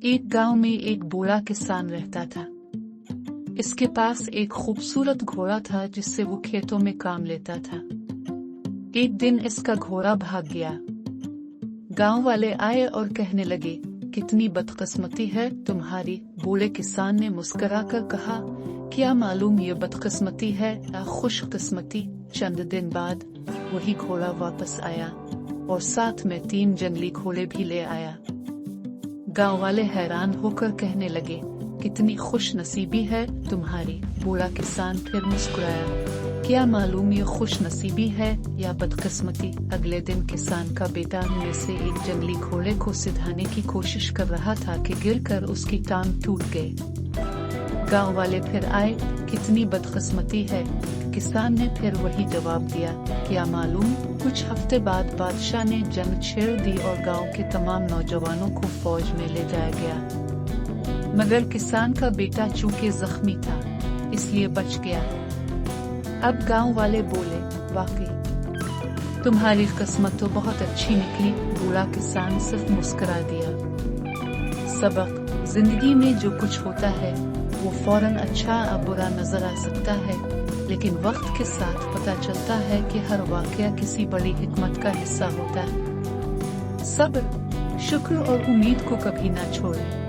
एक गांव में एक बूढ़ा किसान रहता था। इसके पास एक खूबसूरत घोड़ा था जिससे वो खेतों में काम लेता था। एक दिन इसका घोड़ा भाग गया। गांव वाले आए और कहने लगे, कितनी बदकिस्मती है तुम्हारी। बूढ़े किसान ने मुस्कुराकर कहा, क्या मालूम ये बदकिस्मती है या खुशकिस्मती। चंद दिन बाद वही घोड़ा वापस आया और साथ में 3 जंगली घोड़े भी ले आया। गांव वाले हैरान होकर कहने लगे, कितनी खुश नसीबी है तुम्हारी। बूढ़ा किसान फिर मुस्कुराया, क्या मालूम ये खुश नसीबी है या बदकिस्मती। अगले दिन किसान का बेटा उनमें से एक जंगली घोड़े को सिधाने की कोशिश कर रहा था कि गिरकर उसकी टांग टूट गई। गांव वाले फिर आए, कितनी बदकिस्मती है। किसान ने फिर वही जवाब दिया, क्या मालूम। कुछ हफ्ते बाद बादशाह ने जंग छेड़ दी और गांव के तमाम नौजवानों को फौज में ले जाया गया, मगर किसान का बेटा चूंकि जख्मी था इसलिए बच गया। अब गांव वाले बोले, वाकई तुम्हारी किस्मत तो बहुत अच्छी निकली। बूढ़ा किसान सिर्फ मुस्कुरा दिया। सबक, जिंदगी में जो कुछ होता है वो फौरन अच्छा या बुरा नजर आ सकता है, लेकिन वक्त के साथ पता चलता है कि हर वाकया किसी बड़ी हिकमत का हिस्सा होता है। सब्र, शुक्र और उम्मीद को कभी ना छोड़ें।